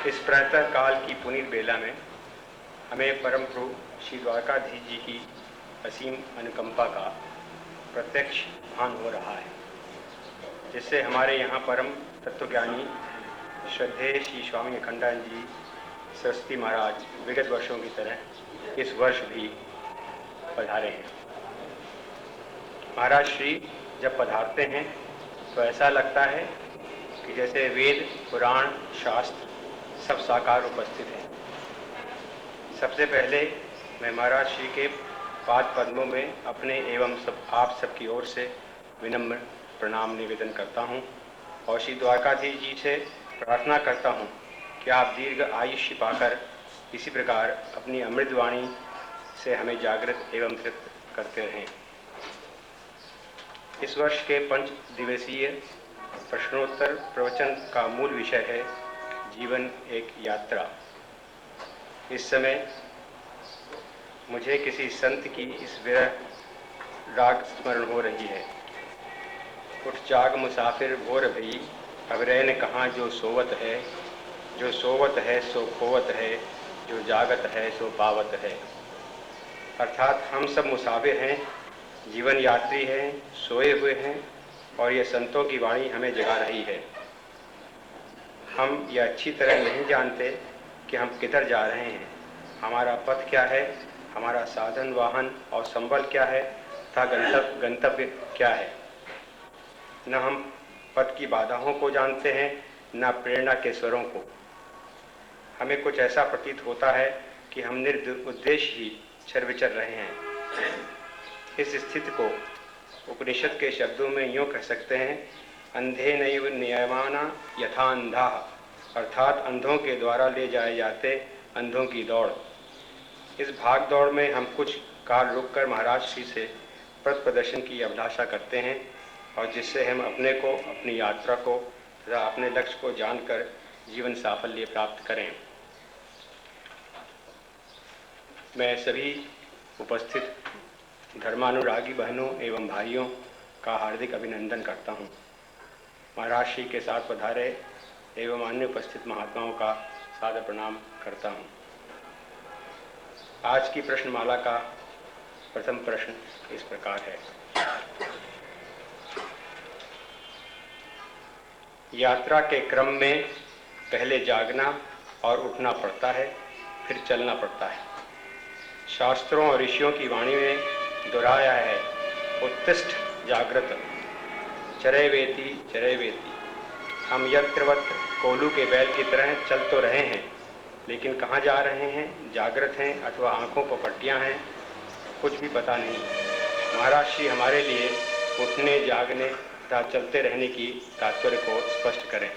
इस प्रातः काल की पुनीत बेला में हमें परम प्रभु श्री द्वारकाधीश जी की असीम अनुकंपा का प्रत्यक्ष भान हो रहा है, जिससे हमारे यहाँ परम तत्वज्ञानी श्रद्धेय श्री स्वामी अखंडानंद जी सरस्वती महाराज विगत वर्षों की तरह इस वर्ष भी पधारे हैं। महाराज श्री जब पधारते हैं तो ऐसा लगता है कि जैसे वेद पुराण शास्त्र सब साकार उपस्थित हैं। सबसे पहले मैं महाराज श्री के पाद पद्मों में अपने एवं आप सबकी ओर से विनम्र प्रणाम निवेदन करता हूं और श्री द्वारकाधीश जी से प्रार्थना करता हूं कि आप दीर्घ आयुष्य पाकर इसी प्रकार अपनी अमृतवाणी से हमें जागृत एवं तृप्त करते रहें। इस वर्ष के 5 दिवसीय प्रश्नोत्तर प्रवचन का मूल विषय है जीवन एक यात्रा। इस समय मुझे किसी संत की इस विरह राग स्मरण हो रही है। उठ जाग मुसाफिर भोर भई, अब रैन कहाँ जो सोवत है, जो सोवत है सो खोवत है, जो जागत है सो पावत है। अर्थात हम सब मुसाफिर हैं, जीवन यात्री हैं, सोए हुए हैं और ये संतों की वाणी हमें जगा रही है। हम यह अच्छी तरह नहीं जानते कि हम किधर जा रहे हैं, हमारा पथ क्या है, हमारा साधन वाहन और संबल क्या है तथा गंतव्य क्या है। न हम पथ की बाधाओं को जानते हैं, न प्रेरणा के स्वरों को। हमें कुछ ऐसा प्रतीत होता है कि हम निर्उद्देश्य ही चर विचर रहे हैं। इस स्थिति को उपनिषद के शब्दों में यूँ कह सकते हैं, अंधे नैव नियमाना यथा अंधा, अर्थात अंधों के द्वारा ले जाए जाते अंधों की दौड़। इस भाग दौड़ में हम कुछ काल रुककर महाराज श्री से पथ प्रदर्शन की अभिलाषा करते हैं और जिससे हम अपने को, अपनी यात्रा को तथा अपने लक्ष्य को जानकर जीवन साफल्य प्राप्त करें। मैं सभी उपस्थित धर्मानुरागी बहनों एवं भाइयों का हार्दिक अभिनंदन करता हूँ। महाराज श्री के साथ पधारे एवं अन्य उपस्थित महात्माओं का सादर प्रणाम करता हूँ। आज की प्रश्नमाला का प्रथम प्रश्न इस प्रकार है। यात्रा के क्रम में पहले जागना और उठना पड़ता है, फिर चलना पड़ता है। शास्त्रों और ऋषियों की वाणी में दोहराया है, उत्तिष्ठ जागृत, चरैवेति चरैवेति। हम यत्रवत कोल्हू के बैल की तरह चल तो रहे हैं, लेकिन कहाँ जा रहे हैं, जागृत हैं अथवा आंखों पर पट्टियाँ हैं, कुछ भी पता नहीं। महाराज श्री हमारे लिए उठने, जागने तथा चलते रहने की तात्पर्य को स्पष्ट करें।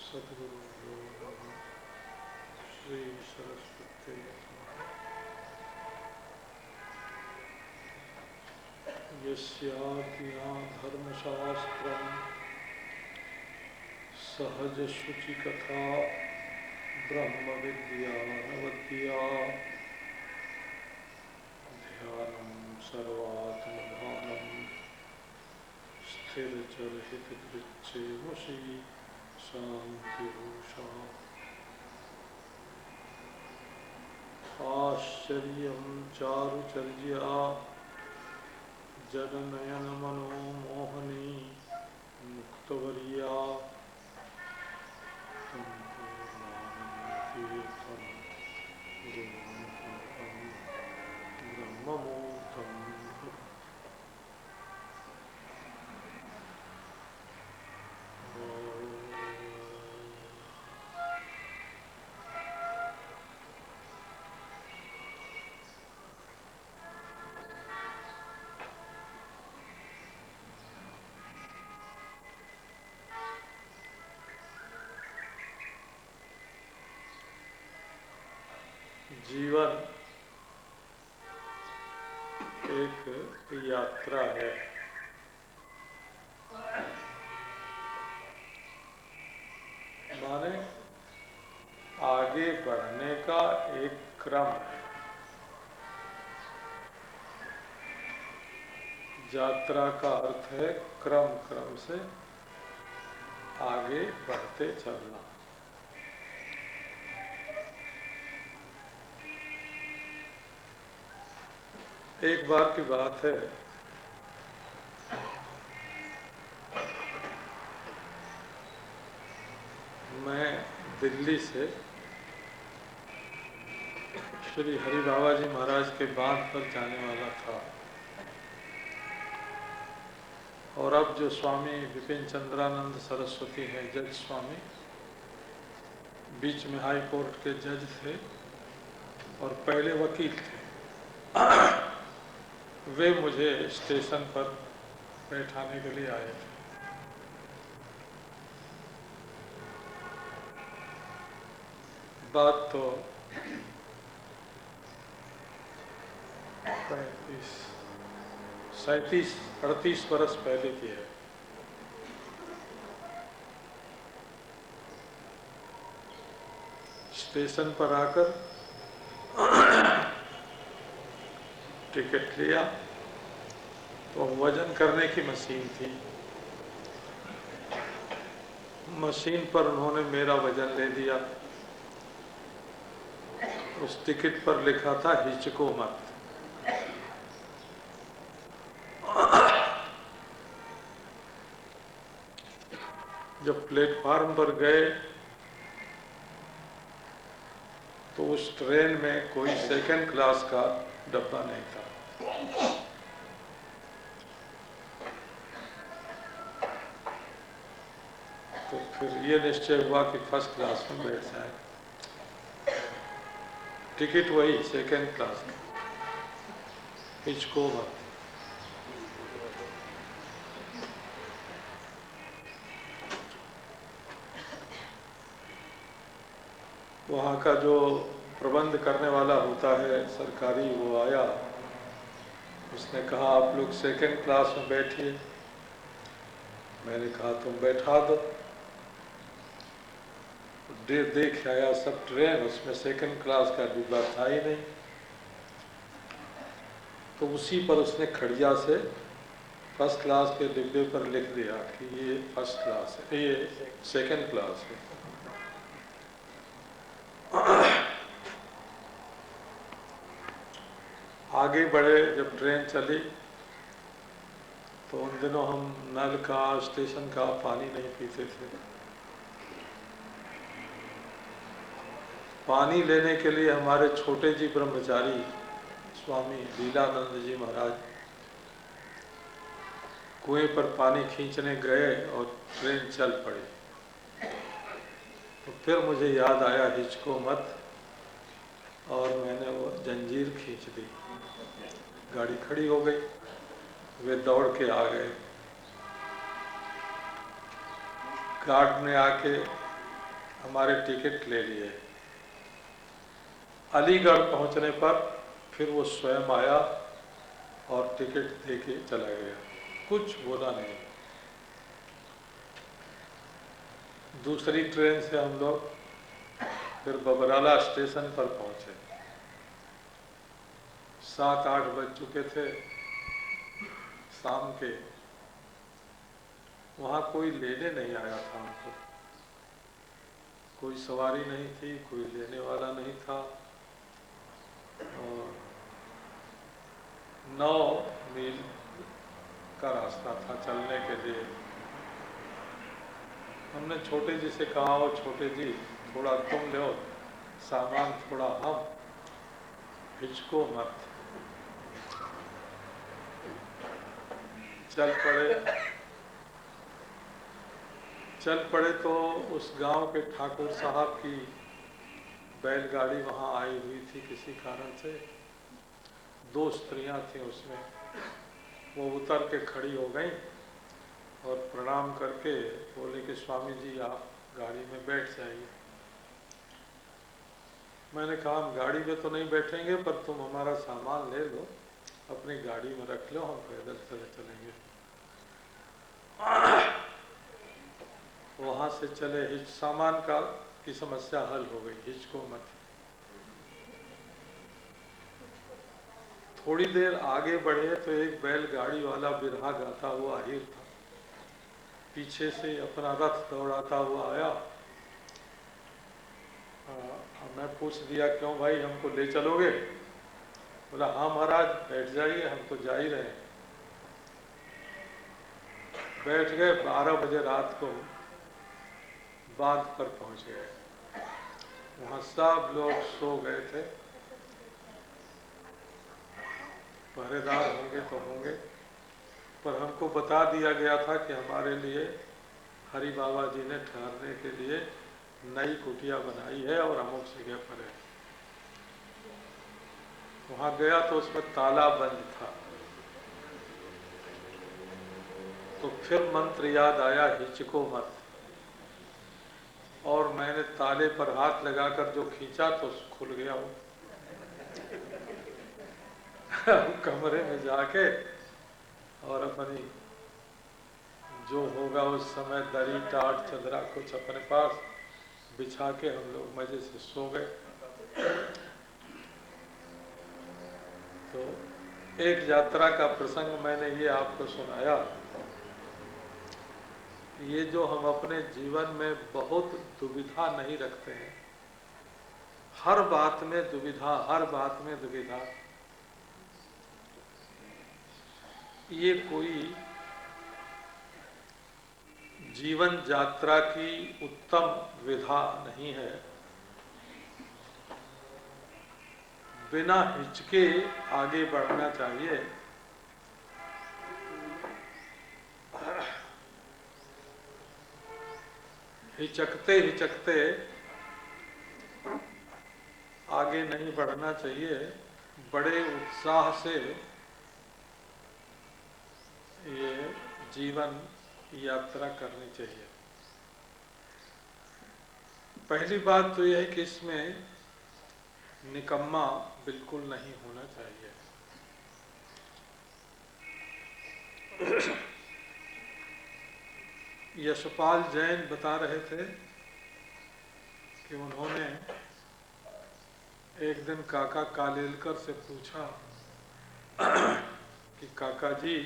सद्गुरु श्री सरस्वती यस्याज्ञा धर्मशास्त्रं सहजशुचि कथा ब्रह्म विद्या नवद्या ध्यानं सर्वात्मभानं स्थिरचरहितकृच्छेवशी शांतिरूषा। आश्चर्यं चारुचर्या जननयन मनोमोहनी मुक्तवर्या तं पूर्णानन्दतीर्थं गुरुमुखं ब्रह्ममूर्तं। जीवन एक यात्रा है। माने आगे बढ़ने का एक क्रम है। यात्रा का अर्थ है क्रम, क्रम से आगे बढ़ते चलना। एक बार की बात है, मैं दिल्ली से श्री हरि बाबा जी महाराज के बांध पर जाने वाला था और अब जो स्वामी विपिन चंद्रानंद सरस्वती हैं, जज स्वामी, बीच में हाई कोर्ट के जज थे और पहले वकील थे। वे मुझे स्टेशन पर बैठाने के लिए आए थे। बात तो 38 बरस पहले की है। स्टेशन पर आकर टिकट लिया तो वजन करने की मशीन थी। मशीन पर उन्होंने मेरा वजन ले दिया। उस टिकट पर लिखा था हिचको मत। जब प्लेटफार्म पर गए तो उस ट्रेन में कोई सेकंड क्लास का डब्बा नहीं था। तो फिर ये निश्चय हुआ कि फर्स्ट क्लास में बैठ जाए। टिकट वही सेकंड क्लास का, हिचको मत। वहाँ का जो प्रबंध करने वाला होता है सरकारी, वो आया। उसने कहा आप लोग सेकंड क्लास में बैठिए। मैंने कहा तुम बैठा दो। देख आया सब ट्रेन, उसमें सेकंड क्लास का डिब्बा था ही नहीं। तो उसी पर उसने खड़िया से फर्स्ट क्लास के डिब्बे पर लिख दिया कि ये फर्स्ट क्लास है, ये सेकंड क्लास है। आगे बढ़े, जब ट्रेन चली तो उन दिनों हम नल का, स्टेशन का पानी नहीं पीते थे। पानी लेने के लिए हमारे छोटे जी ब्रह्मचारी स्वामी लीलानंद जी महाराज कुएं पर पानी खींचने गए और ट्रेन चल पड़ी। तो फिर मुझे याद आया हिचको मत, और मैंने वो जंजीर खींच दी। गाड़ी खड़ी हो गई, वे दौड़ के आ गए। गार्ड ने आके हमारे टिकट ले लिए। अलीगढ़ पहुंचने पर फिर वो स्वयं आया और टिकट दे के चला गया, कुछ बोला नहीं। दूसरी ट्रेन से हम लोग फिर बबराला स्टेशन पर पहुंचे। 7-8 बज चुके थे शाम के। वहाँ कोई लेने नहीं आया था हमको, कोई सवारी नहीं थी, कोई लेने वाला नहीं था। और 9 मील का रास्ता था चलने के लिए। हमने छोटे जी से कहा, हो छोटे जी थोड़ा तुम लो सामान, थोड़ा हम, हिचको मत। चल पड़े तो उस गांव के ठाकुर साहब की बैलगाड़ी वहां आई हुई थी किसी कारण से। 2 स्त्रियां थी उसमें। वो उतर के खड़ी हो गई और प्रणाम करके बोले कि स्वामी जी आप गाड़ी में बैठ जाइए। मैंने कहा हम गाड़ी में तो नहीं बैठेंगे, पर तुम हमारा सामान ले लो, अपनी गाड़ी में रख लो, हम पैदल चलेंगे। वहां से चले, सामान की समस्या हल हो गई, हिचको मत। थोड़ी देर आगे बढ़े तो एक बैलगाड़ी वाला बिरहा गाता हुआ आहिर था, पीछे से अपना रथ दौड़ाता हुआ आया। मैं पूछ दिया क्यों भाई, हमको ले चलोगे? बोला हाँ महाराज बैठ जाइए, हम तो जा ही रहे हैं। बैठ गए। 12 बजे रात को बांध पर पहुंच गए। वहां सब लोग सो गए थे। पहरेदार होंगे तो होंगे, पर हमको बता दिया गया था कि हमारे लिए हरि बाबा जी ने ठहरने के लिए नई कुटिया बनाई है और अमुक जगह पर है। वहां गया तो उसमें ताला बंद था। तो फिर मंत्र याद आया हिचको मत, और मैंने ताले पर हाथ लगाकर जो खींचा तो खुल गया वो। कमरे में जाके और अपनी जो होगा उस समय दरी टाट चदरा कुछ अपने पास बिछा के हम लोग मजे से सो गए। तो एक यात्रा का प्रसंग मैंने ये आपको सुनाया। ये जो हम अपने जीवन में बहुत दुविधा नहीं रखते हैं, हर बात में दुविधा, हर बात में दुविधा, ये कोई जीवन यात्रा की उत्तम विधा नहीं है। बिना हिचके आगे बढ़ना चाहिए। हिचकते हिचकते आगे नहीं बढ़ना चाहिए। बड़े उत्साह से ये जीवन यात्रा करनी चाहिए। पहली बात तो यह है कि इसमें निकम्मा बिल्कुल नहीं होना चाहिए। यशपाल जैन बता रहे थे कि उन्होंने एक दिन काका कालेलकर से पूछा कि काका जी,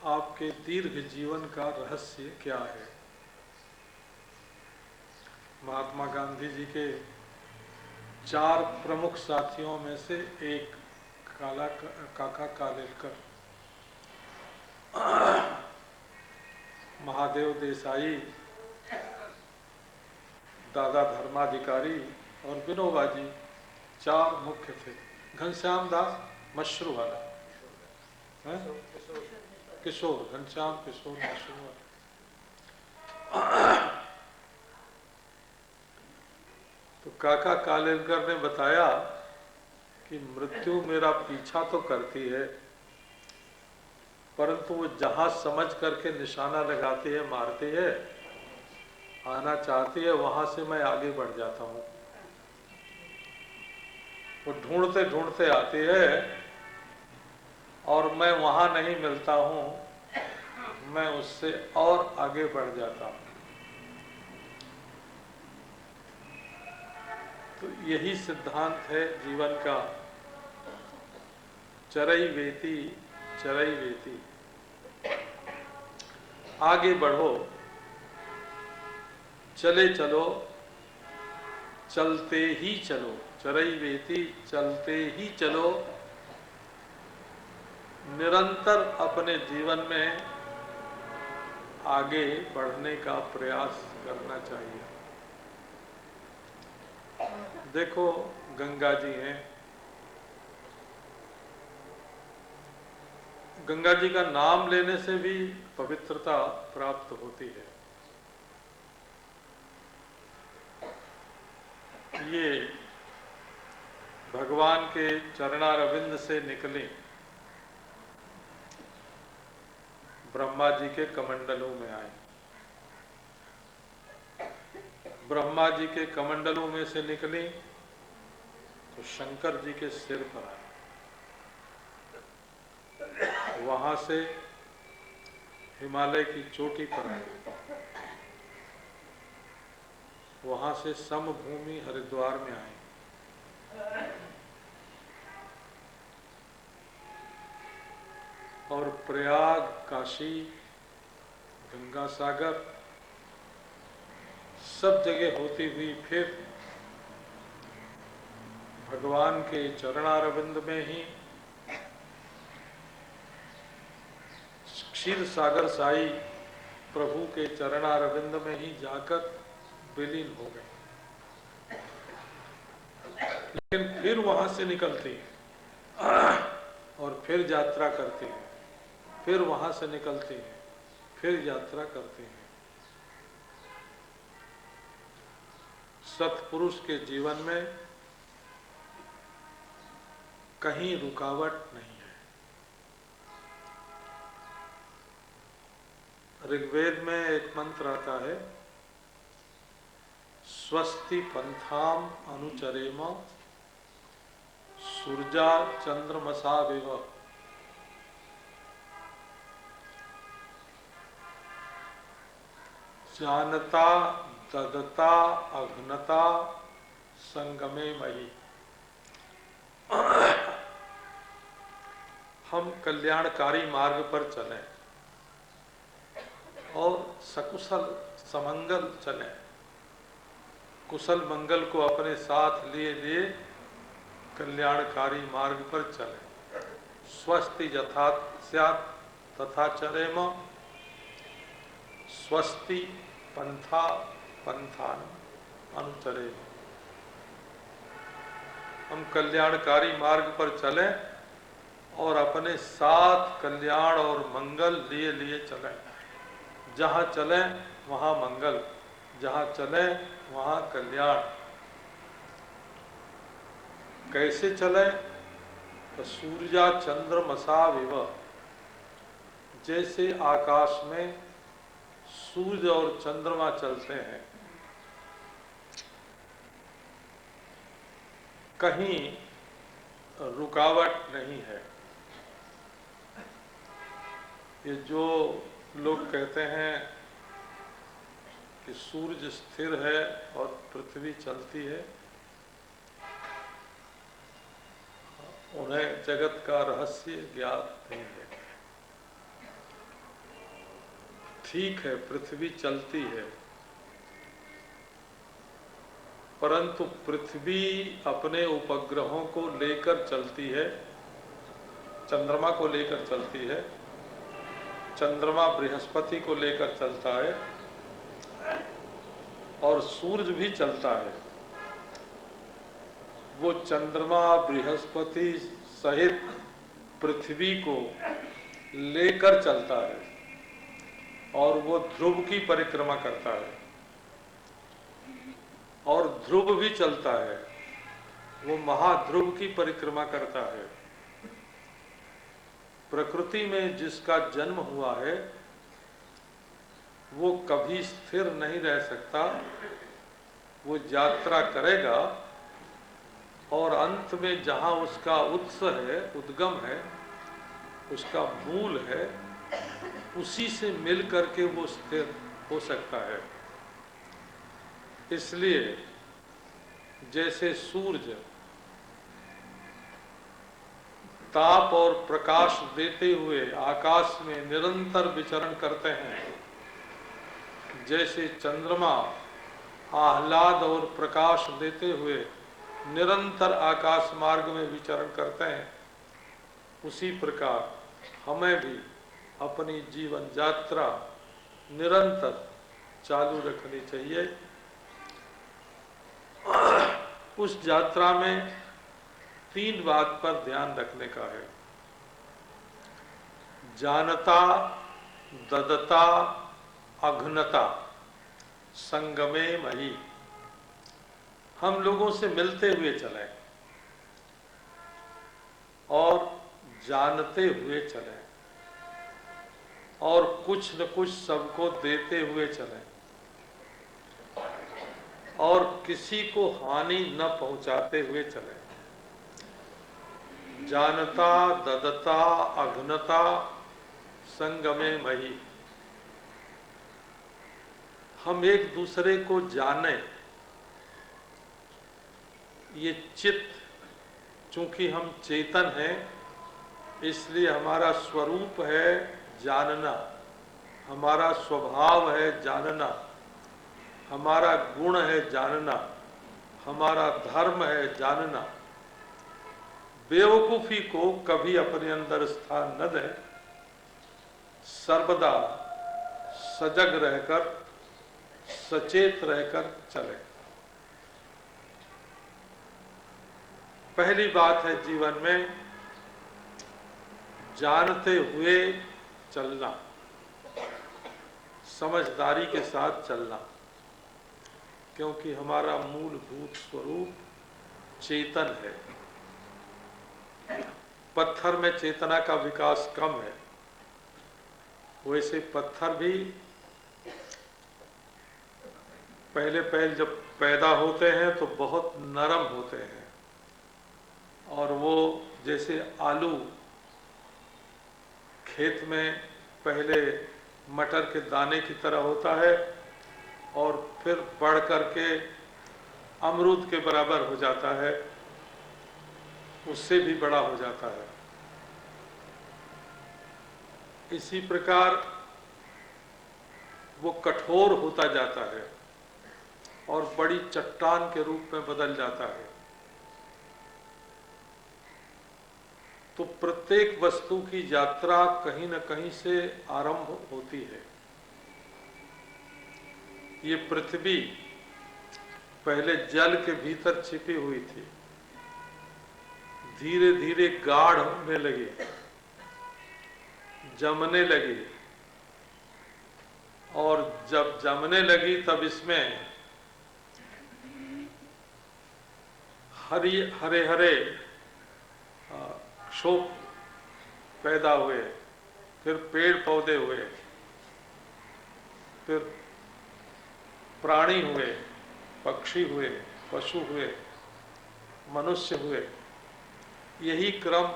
आपके दीर्घ जीवन का रहस्य क्या है? महात्मा गांधी जी के 4 प्रमुख साथियों में से एक काका कालेलकर, महादेव देसाई, दादा धर्माधिकारी और विनोबा जी, 4 मुख्य थे। घनश्याम दास मशरू वाला, किशोर, घनश्याम किशोर मशरू वाला। तो काका कालेलकर ने बताया कि मृत्यु मेरा पीछा तो करती है, परंतु वो जहां समझ करके निशाना लगाती है, मारती है, आना चाहती है, वहां से मैं आगे बढ़ जाता हूं। वो ढूंढते ढूंढते आती है और मैं वहां नहीं मिलता हूं, मैं उससे और आगे बढ़ जाता हूं। तो यही सिद्धांत है जीवन का, चरई वेती चरई वेती। आगे बढ़ो, चले चलो, चलते ही चलो, चरई वेती, चलते ही चलो। निरंतर अपने जीवन में आगे बढ़ने का प्रयास करना चाहिए। देखो, गंगा जी हैं, गंगा जी का नाम लेने से भी पवित्रता प्राप्त होती है। ये भगवान के चरणारविंद से निकले, ब्रह्मा जी के कमंडलों में आए। ब्रह्मा जी के कमंडलों में से निकले तो शंकर जी के सिर पर आए, वहां से हिमालय की चोटी पर आए, वहां से समभूमि हरिद्वार में आए, और प्रयाग, काशी, गंगा सागर सब जगह होती हुई फिर भगवान के चरणारविंद में ही क्षीर सागर साई प्रभु के चरणारविंद में ही जाकर विलीन हो गए। लेकिन फिर वहां से निकलते हैं और फिर यात्रा करते हैं, फिर वहां से निकलते हैं, फिर यात्रा करते हैं। सत्पुरुष के जीवन में कहीं रुकावट नहीं है। ऋग्वेद में एक मंत्र आता है, स्वस्ति पंथाम अनुचरेम सूर्या चंद्रमसाविव। जानता तदता अघ्नता संगमे मही। हम कल्याणकारी मार्ग पर चलें और सकुशल समंगल चलें, कुशल मंगल को अपने साथ लिए लिए कल्याणकारी मार्ग पर चलें। स्वस्ति यथा स्यात् तथा चरेम, स्वस्ति पंथा पंथान अनुचरेम। हम कल्याणकारी मार्ग पर चलें और अपने साथ कल्याण और मंगल लिए लिए चलें। जहाँ चलें वहाँ मंगल, जहाँ चलें वहाँ कल्याण। कैसे चलें? तो सूर्या चंद्रमसा विव, जैसे आकाश में सूर्य और चंद्रमा चलते हैं, कहीं रुकावट नहीं है। ये जो लोग कहते हैं कि सूर्य स्थिर है और पृथ्वी चलती है, उन्हें जगत का रहस्य ज्ञात नहीं है। ठीक है, पृथ्वी चलती है, परंतु पृथ्वी अपने उपग्रहों को लेकर चलती है, चंद्रमा को लेकर चलती है, चंद्रमा बृहस्पति को लेकर चलता है और सूर्य भी चलता है। वो चंद्रमा बृहस्पति सहित पृथ्वी को लेकर चलता है और वो ध्रुव की परिक्रमा करता है और ध्रुव भी चलता है, वो महाध्रुव की परिक्रमा करता है। प्रकृति में जिसका जन्म हुआ है वो कभी स्थिर नहीं रह सकता, वो यात्रा करेगा और अंत में जहाँ उसका उत्स है, उद्गम है, उसका मूल है, उसी से मिल करके वो स्थिर हो सकता है। इसलिए जैसे सूर्य ताप और प्रकाश देते हुए आकाश में निरंतर विचरण करते हैं, जैसे चंद्रमा आह्लाद और प्रकाश देते हुए निरंतर आकाश मार्ग में विचरण करते हैं, उसी प्रकार हमें भी अपनी जीवन यात्रा निरंतर चालू रखनी चाहिए। उस यात्रा में 3 बात पर ध्यान रखने का है: जानता, ददता, अघ्नता संगमे मही। हम लोगों से मिलते हुए चलें और जानते हुए चलें और कुछ न कुछ सबको देते हुए चलें और किसी को हानि न पहुंचाते हुए चलें। जानता, ददता, अघ्नता संगमे मही। हम एक दूसरे को जाने। ये चित्त, चूंकि हम चेतन हैं, इसलिए हमारा स्वरूप है जानना, हमारा स्वभाव है जानना, हमारा गुण है जानना, हमारा धर्म है जानना। बेवकूफी को कभी अपने अंदर स्थान न दें, सर्वदा सजग रहकर, सचेत रहकर चलें। पहली बात है जीवन में जानते हुए चलना, समझदारी के साथ चलना, क्योंकि हमारा मूलभूत स्वरूप चेतन है। पत्थर में चेतना का विकास कम है, वैसे पत्थर भी पहले जब पैदा होते हैं तो बहुत नरम होते हैं और वो जैसे आलू खेत में पहले मटर के दाने की तरह होता है, और फिर बढ़ करके अमरूद के बराबर हो जाता है, उससे भी बड़ा हो जाता है। इसी प्रकार वो कठोर होता जाता है और बड़ी चट्टान के रूप में बदल जाता है। तो प्रत्येक वस्तु की यात्रा कहीं न कहीं से आरंभ होती है। ये पृथ्वी पहले जल के भीतर छिपी हुई थी, धीरे धीरे गाढ़ होने लगी, जमने लगी, और जब जमने लगी तब इसमें हरे हरे शोक पैदा हुए, फिर पेड़ पौधे हुए, फिर प्राणी हुए, पक्षी हुए, पशु हुए, मनुष्य हुए। यही क्रम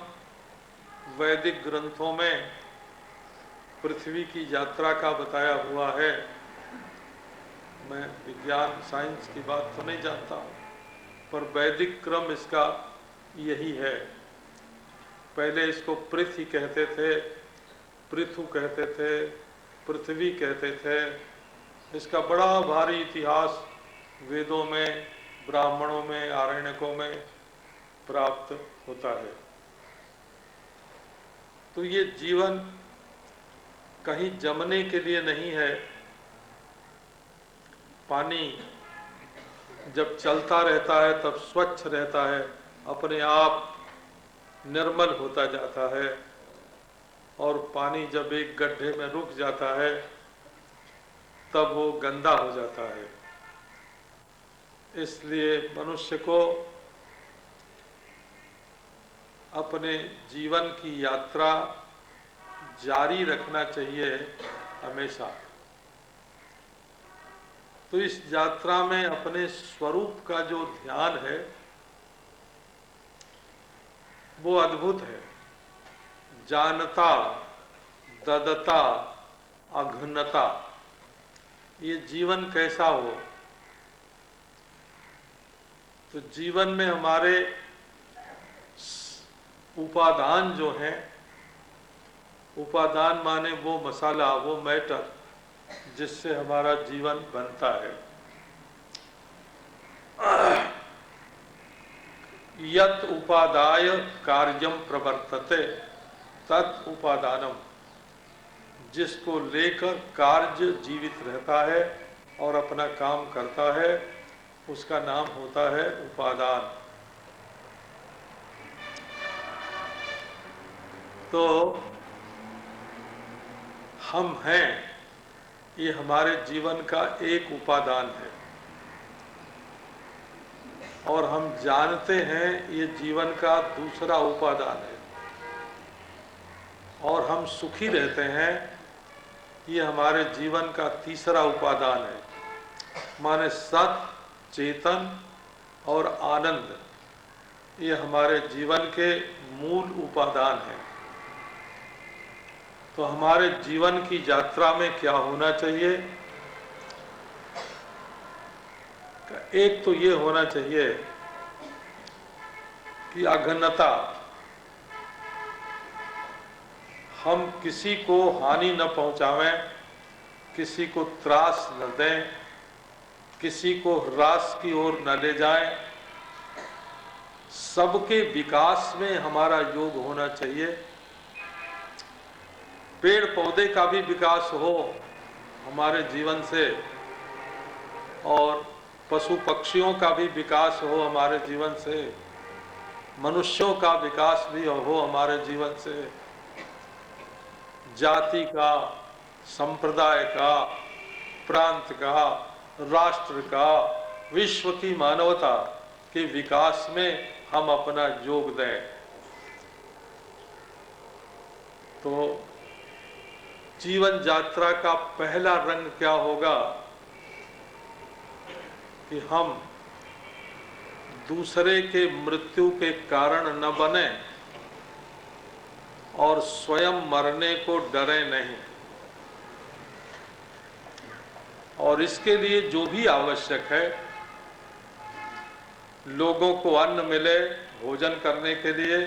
वैदिक ग्रंथों में पृथ्वी की यात्रा का बताया हुआ है। मैं विज्ञान साइंस की बात तो नहीं जानता हूँ, पर वैदिक क्रम इसका यही है। पहले इसको पृथ्वी कहते थे, पृथु कहते थे, पृथ्वी कहते थे। इसका बड़ा भारी इतिहास वेदों में, ब्राह्मणों में, आरण्यकों में प्राप्त होता है। तो ये जीवन कहीं जमने के लिए नहीं है। पानी जब चलता रहता है तब स्वच्छ रहता है, अपने आप निर्मल होता जाता है, और पानी जब एक गड्ढे में रुक जाता है तब वो गंदा हो जाता है। इसलिए मनुष्य को अपने जीवन की यात्रा जारी रखना चाहिए हमेशा। तो इस यात्रा में अपने स्वरूप का जो ध्यान है वो अद्भुत है। जानता, ददता, अघनता, ये जीवन कैसा हो। तो जीवन में हमारे उपादान जो हैं, उपादान माने वो मसाला, वो मैटर जिससे हमारा जीवन बनता है। यत उपादाय कार्यम प्रवर्तते तत् उपादानम, जिसको लेकर कार्य जीवित रहता है और अपना काम करता है, उसका नाम होता है उपादान। तो हम हैं, ये हमारे जीवन का एक उपादान है, और हम जानते हैं ये जीवन का दूसरा उपादान है, और हम सुखी रहते हैं, ये हमारे जीवन का तीसरा उपादान है। माने सत, चेतन और आनंद, ये हमारे जीवन के मूल उपादान हैं। तो हमारे जीवन की यात्रा में क्या होना चाहिए? एक तो ये होना चाहिए कि अघनता, हम किसी को हानि न पहुंचावें, किसी को त्रास न दें, किसी को ह्रास की ओर न ले जाएं। सबके विकास में हमारा योग होना चाहिए। पेड़ पौधे का भी विकास हो हमारे जीवन से, और पशु पक्षियों का भी विकास हो हमारे जीवन से, मनुष्यों का विकास भी हो हमारे जीवन से, जाति का, संप्रदाय का, प्रांत का, राष्ट्र का, विश्व की मानवता के विकास में हम अपना योग दें। तो जीवन यात्रा का पहला रंग क्या होगा कि हम दूसरे के मृत्यु के कारण न बने और स्वयं मरने को डरे नहीं। और इसके लिए जो भी आवश्यक है, लोगों को अन्न मिले भोजन करने के लिए,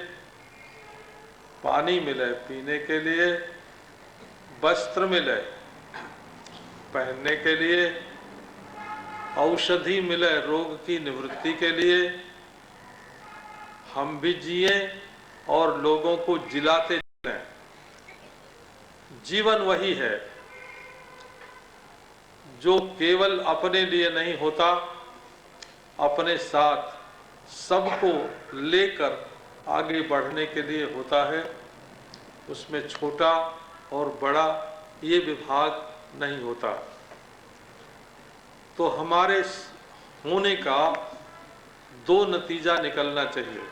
पानी मिले पीने के लिए, वस्त्र मिले पहनने के लिए, औषधि मिले रोग की निवृत्ति के लिए, हम भी जिए और लोगों को जिलाते जिए। जीवन वही है जो केवल अपने लिए नहीं होता, अपने साथ सबको लेकर आगे बढ़ने के लिए होता है। उसमें छोटा और बड़ा ये विभाग नहीं होता। तो हमारे होने का दो नतीजा निकलना चाहिए,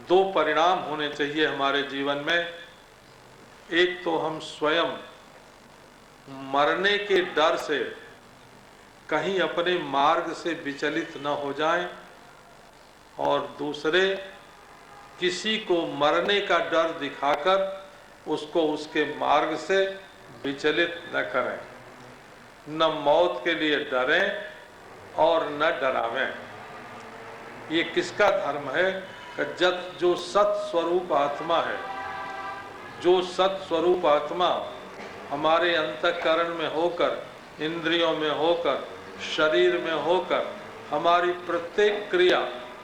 दो परिणाम होने चाहिए हमारे जीवन में। एक तो हम स्वयं मरने के डर से कहीं अपने मार्ग से विचलित न हो जाएं, और दूसरे किसी को मरने का डर दिखाकर उसको उसके मार्ग से विचलित न करें, न मौत के लिए डरें और न डरावें। ये किसका धर्म है कि जो सत स्वरूप आत्मा है, जो सत स्वरूप आत्मा हमारे अंतःकरण में होकर, इंद्रियों में होकर, शरीर में होकर हमारी प्रत्येक क्रिया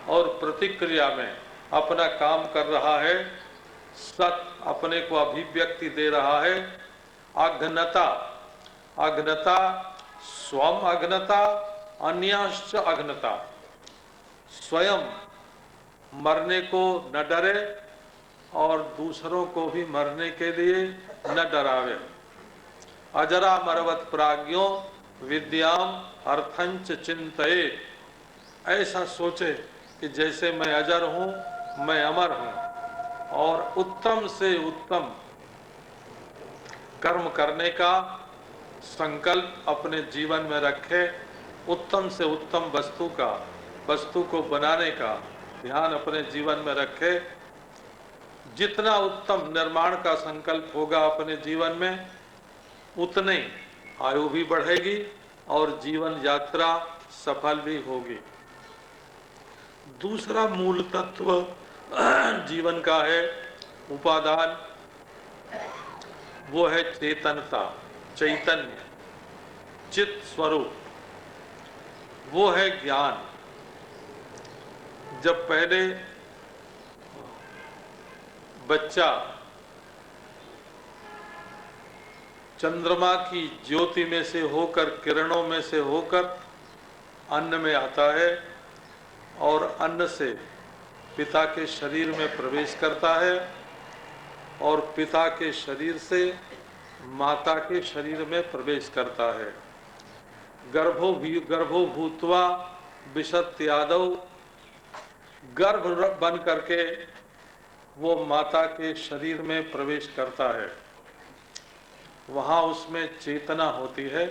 और प्रतिक्रिया में अपना काम कर रहा है, सत अपने को अभिव्यक्ति दे रहा है। अघ्नता, अघ्नता स्वम अघ्नता अन्यश्च अघ्नता, स्वयं मरने को न डरे और दूसरों को भी मरने के लिए न डरावे। अजरा मरवत प्राज्ञो विद्याम अर्थंच चिंतये, ऐसा सोचे कि जैसे मैं अजर हूँ, मैं अमर हूँ, और उत्तम से उत्तम कर्म करने का संकल्प अपने जीवन में रखे, उत्तम से उत्तम वस्तु को बनाने का ध्यान अपने जीवन में रखे। जितना उत्तम निर्माण का संकल्प होगा अपने जीवन में, उतने आयु भी बढ़ेगी और जीवन यात्रा सफल भी होगी। दूसरा मूल तत्व जीवन का है उपादान, वो है चेतनता, चैतन्य, चित स्वरूप, वो है ज्ञान। जब पहले बच्चा चंद्रमा की ज्योति में से होकर, किरणों में से होकर अन्न में आता है और अन्न से पिता के शरीर में प्रवेश करता है और पिता के शरीर से माता के शरीर में प्रवेश करता है। गर्भो भूत्वा विशत्यादौ, गर्भ बन करके वो माता के शरीर में प्रवेश करता है। वहाँ उसमें चेतना होती है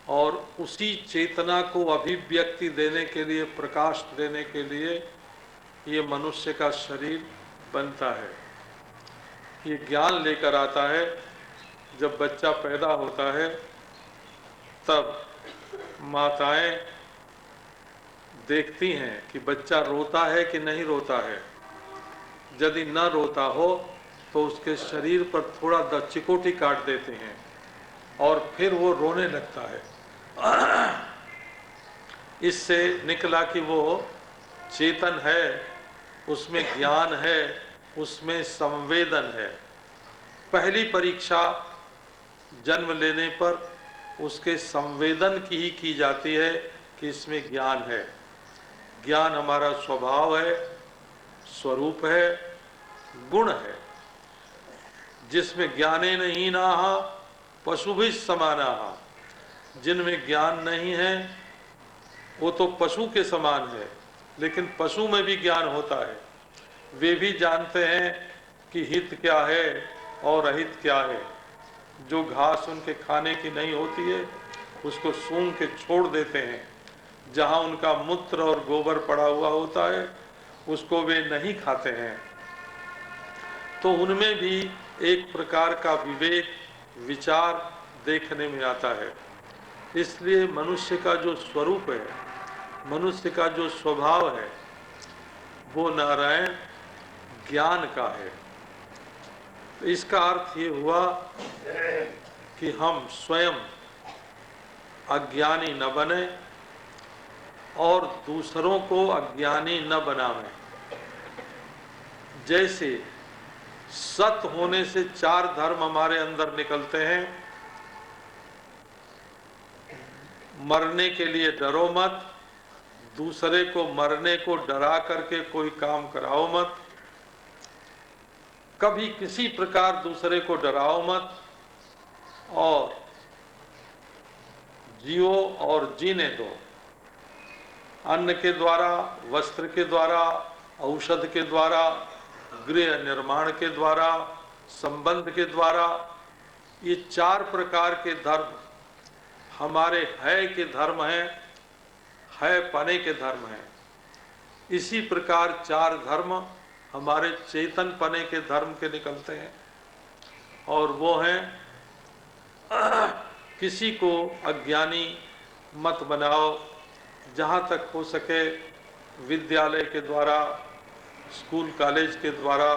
और उसी चेतना को अभिव्यक्ति देने के लिए, प्रकाश देने के लिए ये मनुष्य का शरीर बनता है। ये ज्ञान लेकर आता है। जब बच्चा पैदा होता है तब माताएं देखती हैं कि बच्चा रोता है कि नहीं रोता है। यदि न रोता हो तो उसके शरीर पर थोड़ा चिकोटी काट देते हैं और फिर वो रोने लगता है। इससे निकला कि वो चेतन है, उसमें ज्ञान है, उसमें संवेदन है। पहली परीक्षा जन्म लेने पर उसके संवेदन की जाती है कि इसमें ज्ञान है। ज्ञान हमारा स्वभाव है, स्वरूप है, गुण है। जिसमें ज्ञाने नहीं नाहा पशु भी समाना, जिनमें ज्ञान नहीं है वो तो पशु के समान है, लेकिन पशु में भी ज्ञान होता है। वे भी जानते हैं कि हित क्या है और अहित क्या है। जो घास उनके खाने की नहीं होती है उसको सूंघ के छोड़ देते हैं। जहाँ उनका मूत्र और गोबर पड़ा हुआ होता है उसको वे नहीं खाते हैं। तो उनमें भी एक प्रकार का विवेक, विचार देखने में आता है। इसलिए मनुष्य का जो स्वरूप है, मनुष्य का जो स्वभाव है, वो नारायण ज्ञान का है। तो इसका अर्थ ये हुआ कि हम स्वयं अज्ञानी न बने और दूसरों को अज्ञानी न बनावें। जैसे सत होने से 4 धर्म हमारे अंदर निकलते हैं। मरने के लिए डरो मत, दूसरे को मरने को डरा करके कोई काम कराओ मत, कभी किसी प्रकार दूसरे को डराओ मत, और जियो और जीने दो। अन्न के द्वारा, वस्त्र के द्वारा, औषध के द्वारा, गृह निर्माण के द्वारा, संबंध के द्वारा, ये 4 प्रकार के धर्म हमारे है के धर्म हैं, है पने के धर्म हैं। इसी प्रकार 4 धर्म हमारे चेतन पने के धर्म के निकलते हैं, और वो हैं किसी को अज्ञानी मत बनाओ। जहाँ तक हो सके विद्यालय के द्वारा, स्कूल कॉलेज के द्वारा,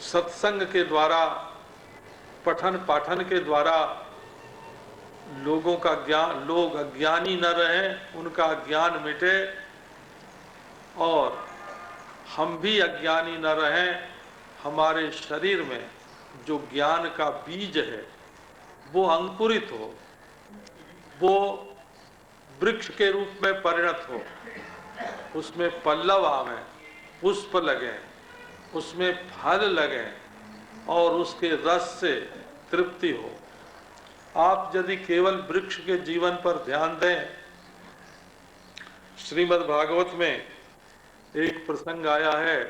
सत्संग के द्वारा, पठन पाठन के द्वारा लोगों का ज्ञान, लोग अज्ञानी न रहें, उनका ज्ञान मिटे, और हम भी अज्ञानी न रहें। हमारे शरीर में जो ज्ञान का बीज है वो अंकुरित हो, वो वृक्ष के रूप में परिणत हो, उसमें पल्लव आवे, पुष्प लगे, उसमें फल लगे, और उसके रस से तृप्ति हो। आप यदि केवल वृक्ष के जीवन पर ध्यान दें, श्रीमद् भागवत में एक प्रसंग आया है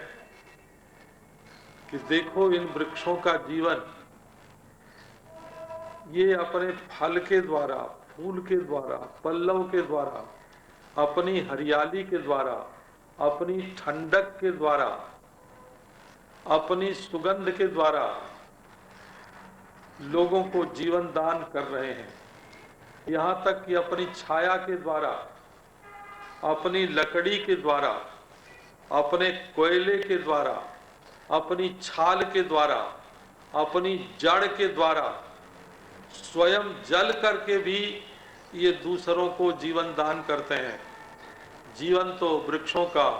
कि देखो इन वृक्षों का जीवन, ये अपने फल के द्वारा, फूल के द्वारा, पल्लव के द्वारा, अपनी हरियाली के द्वारा, अपनी ठंडक के द्वारा, अपनी सुगंध के द्वारा लोगों को जीवन दान कर रहे हैं। यहाँ तक कि अपनी छाया के द्वारा, अपनी लकड़ी के द्वारा, अपने कोयले के द्वारा, अपनी छाल के द्वारा, अपनी जड़ के द्वारा, स्वयं जल करके भी ये दूसरों को जीवन दान करते हैं। जीवन तो वृक्षों का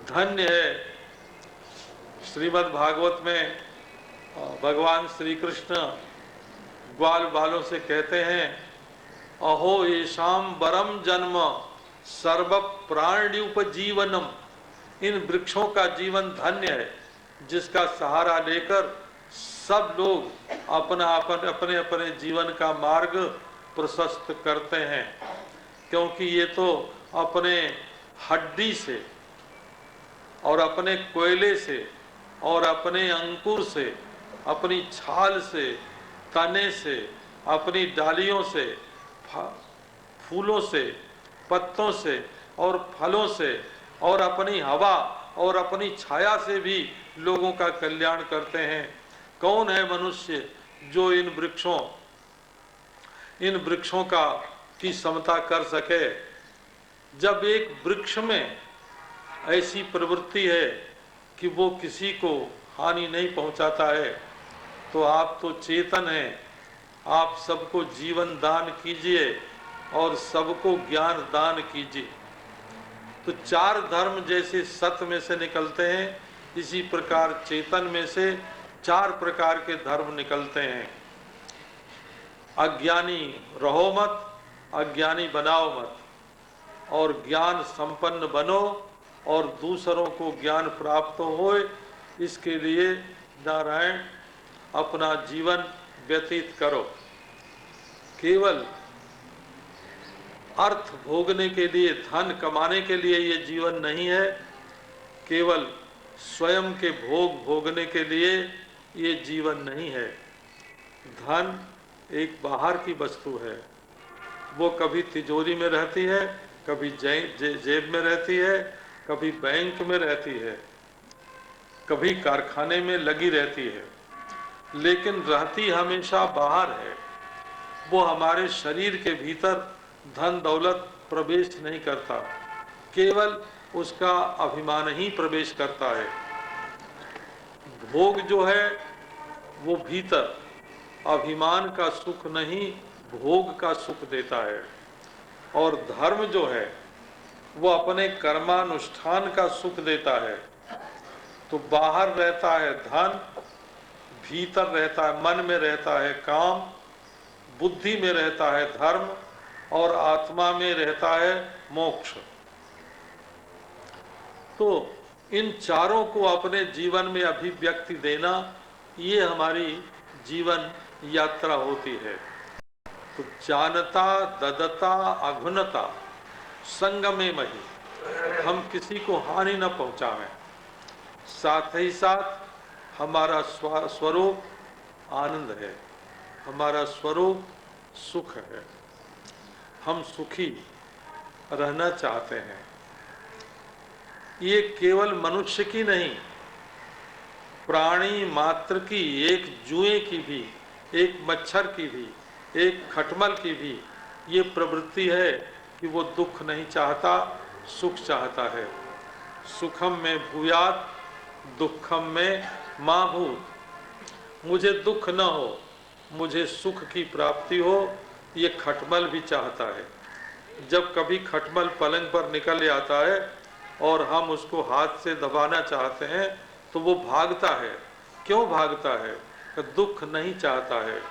धन्य है। श्रीमद् भागवत में भगवान श्री कृष्ण ग्वाल बालों से कहते हैं, अहो येषाम वरम जन्म सर्व प्राण्युपजीवनम। इन वृक्षों का जीवन धन्य है, जिसका सहारा लेकर सब लोग अपने अपने जीवन का मार्ग प्रशस्त करते हैं। क्योंकि ये तो अपने हड्डी से और अपने कोयले से और अपने अंकुर से, अपनी छाल से, तने से, अपनी डालियों से, फूलों से, पत्तों से और फलों से, और अपनी हवा और अपनी छाया से भी लोगों का कल्याण करते हैं। कौन है मनुष्य जो इन वृक्षों की समता कर सके? जब एक वृक्ष में ऐसी प्रवृत्ति है कि वो किसी को हानि नहीं पहुंचाता है, तो आप तो चेतन हैं, आप सबको जीवन दान कीजिए और सबको ज्ञान दान कीजिए। तो 4 धर्म जैसे सत में से निकलते हैं, इसी प्रकार चेतन में से 4 प्रकार के धर्म निकलते हैं। अज्ञानी रहो मत, अज्ञानी बनाओ मत, और ज्ञान संपन्न बनो और दूसरों को ज्ञान प्राप्त होए, इसके लिए नारायण अपना जीवन व्यतीत करो। केवल अर्थ भोगने के लिए, धन कमाने के लिए ये जीवन नहीं है, केवल स्वयं के भोग भोगने के लिए ये जीवन नहीं है। धन एक बाहर की वस्तु है, वो कभी तिजोरी में रहती है, कभी जेब में रहती है, कभी बैंक में रहती है, कभी कारखाने में लगी रहती है। लेकिन रहती हमेशा बाहर है। वो हमारे शरीर के भीतर धन दौलत प्रवेश नहीं करता, केवल उसका अभिमान ही प्रवेश करता है। भोग जो है वो भीतर, अभिमान का सुख नहीं भोग का सुख देता है। और धर्म जो है वो अपने कर्मानुष्ठान का सुख देता है। तो बाहर रहता है धन, भीतर रहता है, मन में रहता है काम, बुद्धि में रहता है धर्म, और आत्मा में रहता है मोक्ष। तो इन चारों को अपने जीवन में अभिव्यक्ति देना, ये हमारी जीवन यात्रा होती है। तो जानता ददता अघुनता संगमे मही, हम किसी को हानि न पहुंचावें, साथ ही साथ हमारा स्वरूप आनंद है, हमारा स्वरूप सुख है, हम सुखी रहना चाहते हैं। ये केवल मनुष्य की नहीं, प्राणी मात्र की, एक जुए की भी, एक मच्छर की भी, एक खटमल की भी ये प्रवृत्ति है कि वो दुख नहीं चाहता, सुख चाहता है। सुखम में भूयात दुखम में मा भूत, मुझे दुख न हो, मुझे सुख की प्राप्ति हो, ये खटमल भी चाहता है। जब कभी खटमल पलंग पर निकल आता है और हम उसको हाथ से दबाना चाहते हैं तो वो भागता है। क्यों भागता है? दुख नहीं चाहता है।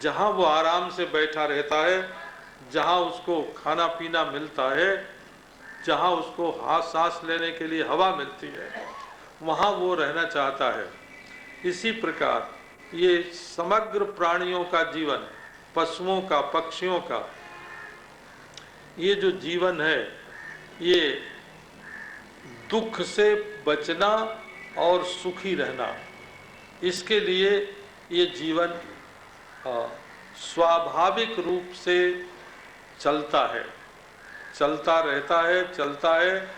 जहाँ वो आराम से बैठा रहता है, जहाँ उसको खाना पीना मिलता है, जहाँ उसको सांस लेने के लिए हवा मिलती है, वहाँ वो रहना चाहता है। इसी प्रकार ये समग्र प्राणियों का जीवन, पशुओं का, पक्षियों का, ये जो जीवन है, ये दुख से बचना और सुखी रहना, इसके लिए ये जीवन स्वाभाविक रूप से चलता है, चलता रहता है, चलता है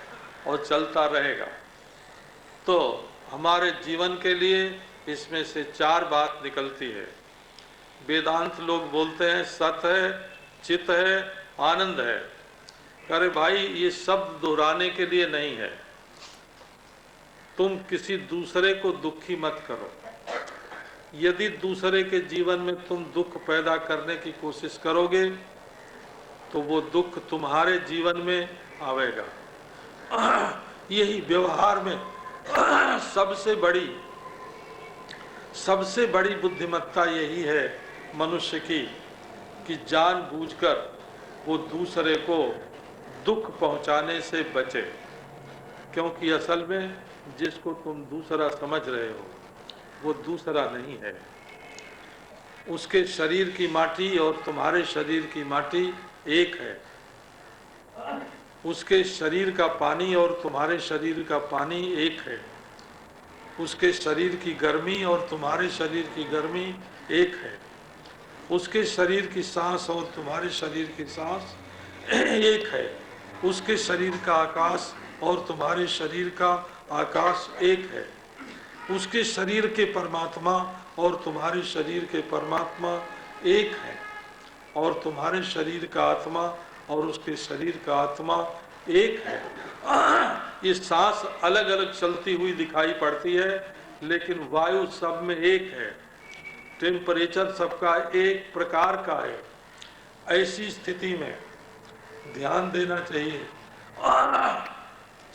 और चलता रहेगा। तो हमारे जीवन के लिए इसमें से चार बात निकलती है। वेदांत लोग बोलते हैं सत है, चित है, आनंद है। अरे भाई, ये शब्द दोहराने के लिए नहीं है। तुम किसी दूसरे को दुखी मत करो। यदि दूसरे के जीवन में तुम दुख पैदा करने की कोशिश करोगे तो वो दुख तुम्हारे जीवन में आवेगा। यही व्यवहार में सबसे बड़ी बुद्धिमत्ता यही है मनुष्य की, कि जानबूझकर वो दूसरे को दुख पहुंचाने से बचे। क्योंकि असल में जिसको तुम दूसरा समझ रहे हो वो दूसरा नहीं है। उसके शरीर की माटी और तुम्हारे शरीर की माटी एक है। उसके शरीर का पानी और तुम्हारे शरीर का पानी एक है। उसके शरीर की गर्मी और तुम्हारे शरीर की गर्मी एक है। उसके शरीर की सांस और तुम्हारे शरीर की सांस एक है। उसके शरीर का आकाश और तुम्हारे शरीर का आकाश एक है। उसके शरीर के परमात्मा और तुम्हारे शरीर के परमात्मा एक है। और तुम्हारे शरीर का आत्मा और उसके शरीर का आत्मा एक है। ये सांस अलग अलग चलती हुई दिखाई पड़ती है, लेकिन वायु सब में एक है। टेम्परेचर सबका एक प्रकार का है। ऐसी स्थिति में ध्यान देना चाहिए।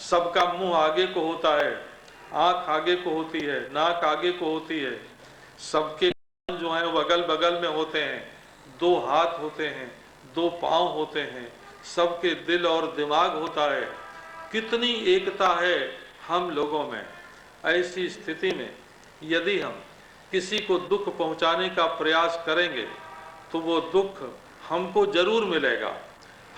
सबका मुंह आगे को होता है, आंख आगे को होती है, नाक आगे को होती है। सबके कान जो हैं वो अगल बगल में होते हैं। दो हाथ होते हैं, दो पांव होते हैं। सबके दिल और दिमाग होता है। कितनी एकता है हम लोगों में। ऐसी स्थिति में यदि हम किसी को दुख पहुंचाने का प्रयास करेंगे तो वो दुख हमको जरूर मिलेगा।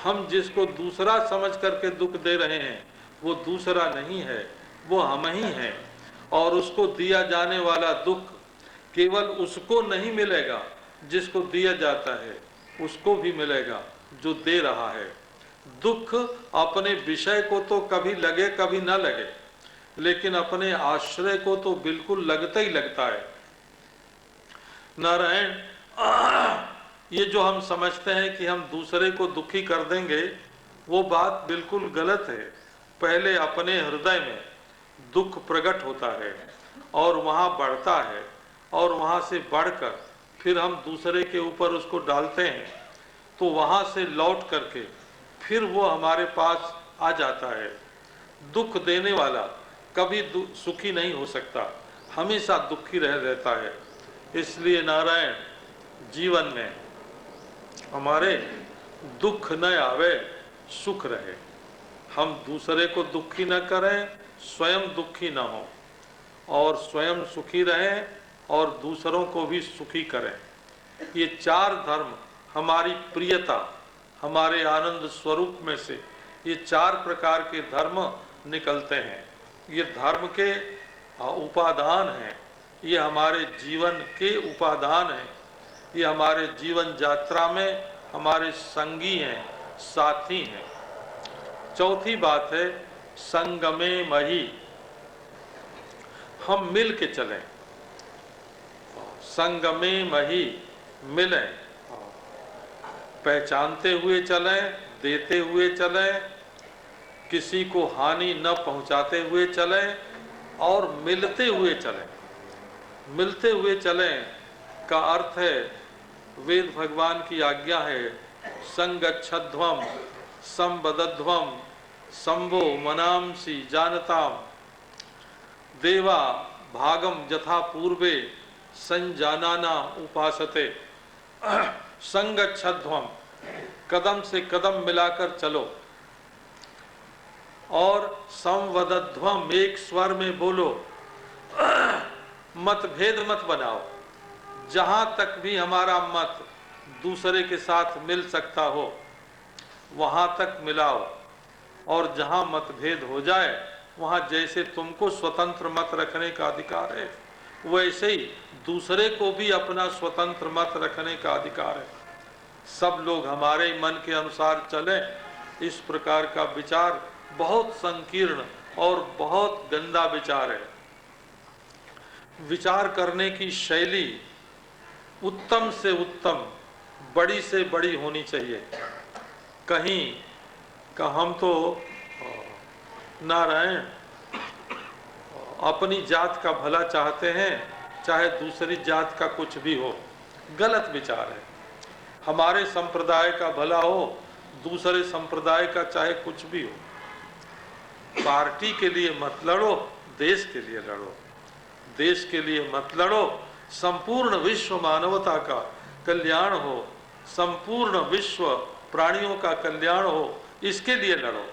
हम जिसको दूसरा समझ करके दुख दे रहे हैं वो दूसरा नहीं है, वो हम ही हैं। और उसको दिया जाने वाला दुख केवल उसको नहीं मिलेगा जिसको दिया जाता है, उसको भी मिलेगा जो दे रहा है। दुख अपने विषय को तो कभी लगे कभी न लगे, लेकिन अपने आश्रय को तो बिल्कुल लगता ही लगता है। नारायण, ये जो हम समझते हैं कि हम दूसरे को दुखी कर देंगे, वो बात बिल्कुल गलत है। पहले अपने हृदय में दुख प्रकट होता है और वहाँ बढ़ता है, और वहाँ से बढ़कर फिर हम दूसरे के ऊपर उसको डालते हैं, तो वहाँ से लौट करके फिर वो हमारे पास आ जाता है। दुख देने वाला कभी सुखी नहीं हो सकता, हमेशा दुखी रहता है। इसलिए नारायण, जीवन में हमारे दुख न आवे, सुख रहे। हम दूसरे को दुखी न करें, स्वयं दुखी न हो, और स्वयं सुखी रहें और दूसरों को भी सुखी करें। ये चार धर्म हमारी प्रियता, हमारे आनंद स्वरूप में से ये चार प्रकार के धर्म निकलते हैं। ये धर्म के उपादान हैं, ये हमारे जीवन के उपादान हैं, ये हमारे जीवन यात्रा में हमारे संगी हैं, साथी हैं। चौथी बात है संगमे मही, हम मिल के चलें। संगमे मही, मिलें, पहचानते हुए चलें, देते हुए चलें, किसी को हानि न पहुंचाते हुए चलें, और मिलते हुए चलें। मिलते हुए चलें का अर्थ है, वेद भगवान की आज्ञा है, संगच्छध्वम संवदध्वम संभो मनांसी जानताम देवा भागम यथा पूर्वे संजानाना उपासते। संगच्छध्वम, कदम से कदम मिलाकर चलो, और संवदध्वम, एक स्वर में बोलो। मतभेद मत बनाओ, जहां तक भी हमारा मत दूसरे के साथ मिल सकता हो वहां तक मिलाओ, और जहां मतभेद हो जाए वहां जैसे तुमको स्वतंत्र मत रखने का अधिकार है, वैसे ही दूसरे को भी अपना स्वतंत्र मत रखने का अधिकार है। सब लोग हमारे मन के अनुसार चलें, इस प्रकार का विचार बहुत संकीर्ण और बहुत गंदा विचार है। विचार करने की शैली उत्तम से उत्तम, बड़ी से बड़ी होनी चाहिए। कहीं का हम तो नारायण अपनी जात का भला चाहते हैं, चाहे दूसरी जात का कुछ भी हो, गलत विचार है। हमारे संप्रदाय का भला हो, दूसरे संप्रदाय का चाहे कुछ भी हो। पार्टी के लिए मत लड़ो, देश के लिए लड़ो। देश के लिए मत लड़ो, संपूर्ण विश्व मानवता का कल्याण हो, संपूर्ण विश्व प्राणियों का कल्याण हो, इसके लिए लड़ो।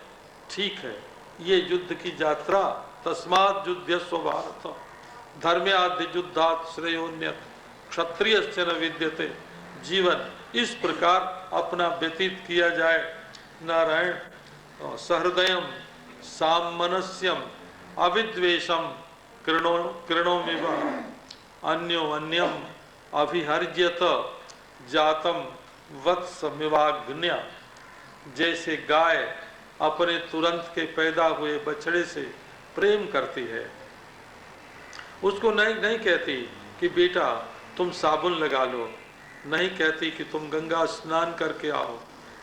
ठीक है, ये युद्ध की यात्रा, तस्मात् युध्यस्व भारत धर्म्याद्य युद्धात् श्रेयोन्यत क्षत्रियस्य न विद्यते। जीवन इस प्रकार अपना व्यतीत किया जाए। नारायण, सहृदयम सामनस्यम अविद्वेषम कृणोमिव अन्यो अन्यम अभिहर्यत जातम वत्समिवाग्न्या। जैसे गाय अपने तुरंत के पैदा हुए बछड़े से प्रेम करती है, उसको नहीं कहती कि बेटा तुम साबुन लगा लो, नहीं कहती कि तुम गंगा स्नान करके आओ,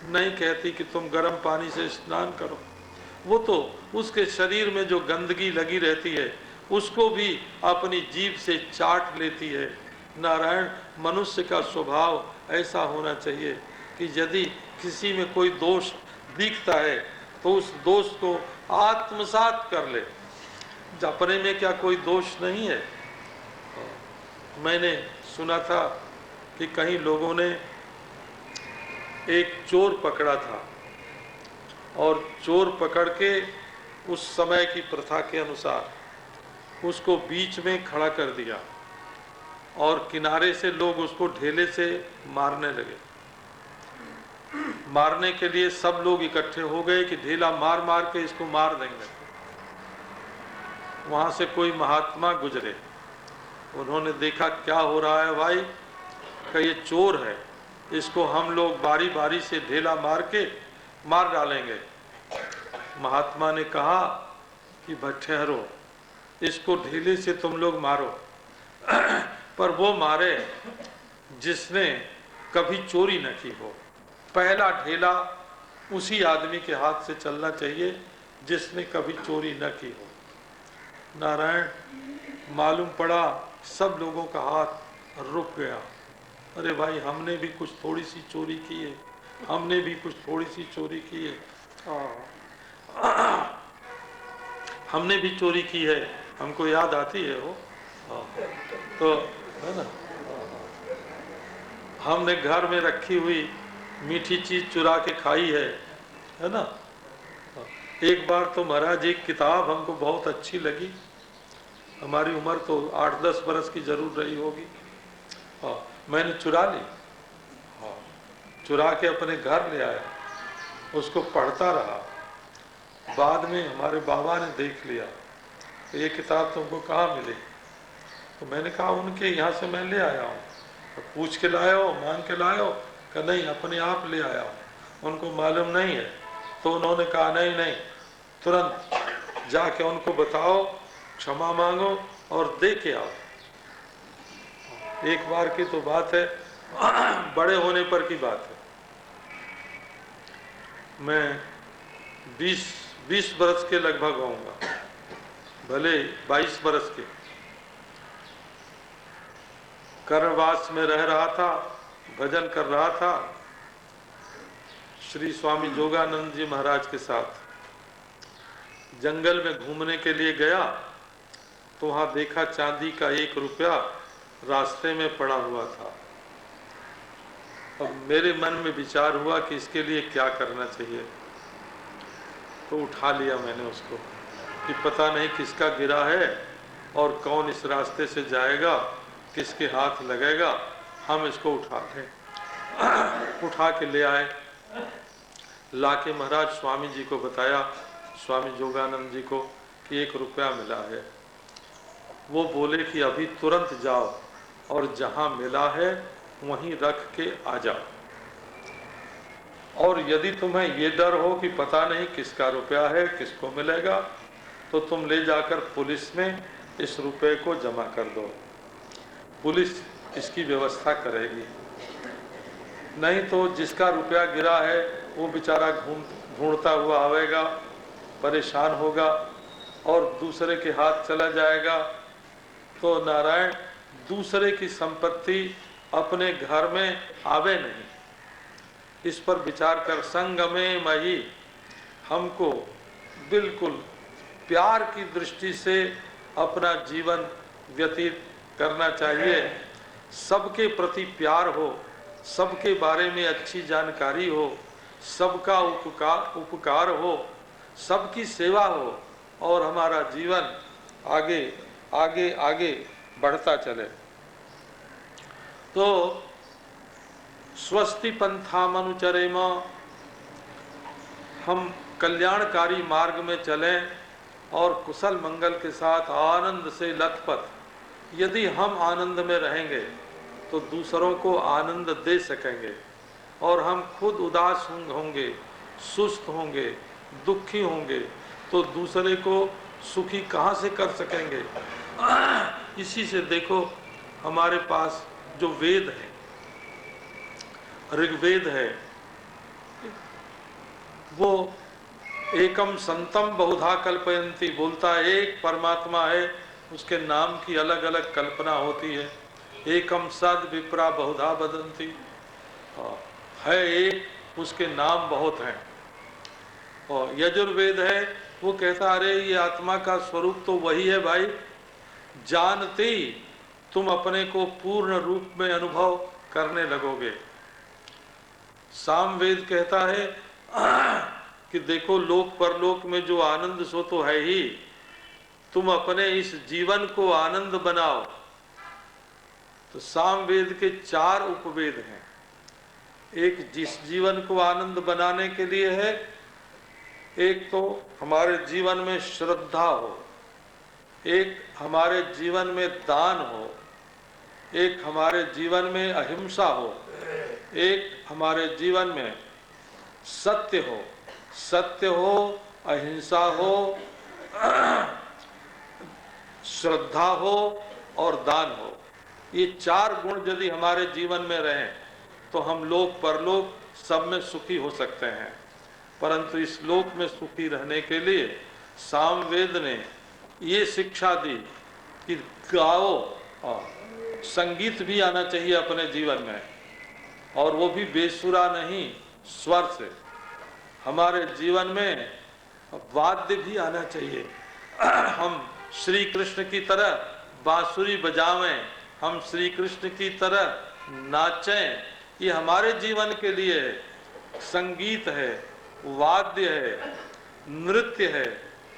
नहीं कहती कि तुम गर्म पानी से स्नान करो। वो तो उसके शरीर में जो गंदगी लगी रहती है उसको भी अपनी जीभ से चाट लेती है। नारायण, मनुष्य का स्वभाव ऐसा होना चाहिए कि यदि किसी में कोई दोष दिखता है तो उस दोष को आत्मसात कर ले। अपने में क्या कोई दोष नहीं है? मैंने सुना था कि कहीं लोगों ने एक चोर पकड़ा था, और चोर पकड़ के उस समय की प्रथा के अनुसार उसको बीच में खड़ा कर दिया, और किनारे से लोग उसको ढेले से मारने लगे। मारने के लिए सब लोग इकट्ठे हो गए कि ढेला मार मार के इसको मार देंगे। वहां से कोई महात्मा गुजरे, उन्होंने देखा क्या हो रहा है भाई, कि ये चोर है, इसको हम लोग बारी बारी से ढेला मार के मार डालेंगे। महात्मा ने कहा कि ठहरो, इसको ढेले से तुम लोग मारो, पर वो मारे जिसने कभी चोरी न की हो। पहला ढेला उसी आदमी के हाथ से चलना चाहिए जिसने कभी चोरी न की हो। नारायण, मालूम पड़ा सब लोगों का हाथ रुक गया। अरे भाई, हमने भी कुछ थोड़ी सी चोरी की है, हमने भी कुछ थोड़ी सी चोरी की है, हमने भी चोरी की है, हमको याद आती है वो। तो है ना, हमने घर में रखी हुई मीठी चीज चुरा के खाई है ना। एक बार तो महाराज एक किताब हमको बहुत अच्छी लगी, हमारी उम्र तो 8-10 बरस की जरूर रही होगी। मैंने चुरा ली, चुरा के अपने घर ले आया, उसको पढ़ता रहा। बाद में हमारे बाबा ने देख लिया, तो ये किताब तुमको कहाँ मिली? तो मैंने कहा उनके यहाँ से मैं ले आया हूँ। तो पूछ के लाए हो, मांग के लाए हो? कि नहीं, अपने आप ले आया हूँ, उनको मालूम नहीं है। तो उन्होंने कहा नहीं नहीं, तुरंत जाके उनको बताओ, क्षमा मांगो और दे के आओ। एक बार की तो बात है, बड़े होने पर की बात है। मैं 20 बरस के लगभग होऊंगा, भले 22 बरस के। कर्णवास में रह रहा था, भजन कर रहा था श्री स्वामी जोगानंद जी महाराज के साथ। जंगल में घूमने के लिए गया तो वहां देखा चांदी का 1 रुपया रास्ते में पड़ा हुआ था। अब मेरे मन में विचार हुआ कि इसके लिए क्या करना चाहिए। तो उठा लिया मैंने उसको कि पता नहीं किसका गिरा है और कौन इस रास्ते से जाएगा, किसके हाथ लगेगा, हम इसको उठा लें। उठा के ले आए, लाके महाराज स्वामी जी को बताया, स्वामी जोगानंद जी को, कि 1 रुपया मिला है। वो बोले कि अभी तुरंत जाओ और जहां मिला है वहीं रख के आ जाओ, और यदि तुम्हें ये डर हो कि पता नहीं किसका रुपया है, किसको मिलेगा, तो तुम ले जाकर पुलिस में इस रुपये को जमा कर दो, पुलिस इसकी व्यवस्था करेगी। नहीं तो जिसका रुपया गिरा है वो बेचारा ढूंढता हुआ आवेगा, परेशान होगा और दूसरे के हाथ चला जाएगा। तो नारायण, दूसरे की संपत्ति अपने घर में आवे नहीं। इस पर विचार कर संगमे मही हमको बिल्कुल प्यार की दृष्टि से अपना जीवन व्यतीत करना चाहिए। सबके प्रति प्यार हो, सबके बारे में अच्छी जानकारी हो, सबका उपकार हो, सबकी सेवा हो और हमारा जीवन आगे आगे आगे बढ़ता चले। तो स्वस्ति पंथाम अनुचरेम, हम कल्याणकारी मार्ग में चलें और कुशल मंगल के साथ आनंद से लथपथ। यदि हम आनंद में रहेंगे तो दूसरों को आनंद दे सकेंगे, और हम खुद उदास होंगे, सुस्त होंगे, दुखी होंगे, तो दूसरे को सुखी कहाँ से कर सकेंगे। इसी से देखो, हमारे पास जो वेद है, ऋग्वेद है, वो एकम संतम बहुधा कल्पयंती बोलता है, एक परमात्मा है, उसके नाम की अलग अलग कल्पना होती है। एकम सद विप्रा बहुधा बदंती, है एक, उसके नाम बहुत हैं। और यजुर्वेद है, वो कहता अरे ये आत्मा का स्वरूप तो वही है भाई, जानते ही तुम अपने को पूर्ण रूप में अनुभव करने लगोगे। सामवेद कहता है कि देखो लोक परलोक में जो आनंद सो तो है ही, तुम अपने इस जीवन को आनंद बनाओ। तो सामवेद के 4 उपवेद हैं। एक जिस जीवन को आनंद बनाने के लिए है, एक तो हमारे जीवन में श्रद्धा हो, एक हमारे जीवन में दान हो, एक हमारे जीवन में अहिंसा हो, एक हमारे जीवन में सत्य हो, अहिंसा हो, श्रद्धा हो और दान हो। ये 4 गुण यदि हमारे जीवन में रहें तो हम लोक परलोक सब में सुखी हो सकते हैं। परंतु इस लोक में सुखी रहने के लिए सामवेद ने ये शिक्षा दी कि गाओ, संगीत भी आना चाहिए अपने जीवन में, और वो भी बेसुरा नहीं, स्वर से। हमारे जीवन में वाद्य भी आना चाहिए। हम श्री कृष्ण की तरह बांसुरी बजावें, हम श्री कृष्ण की तरह नाचें। ये हमारे जीवन के लिए संगीत है, वाद्य है, नृत्य है।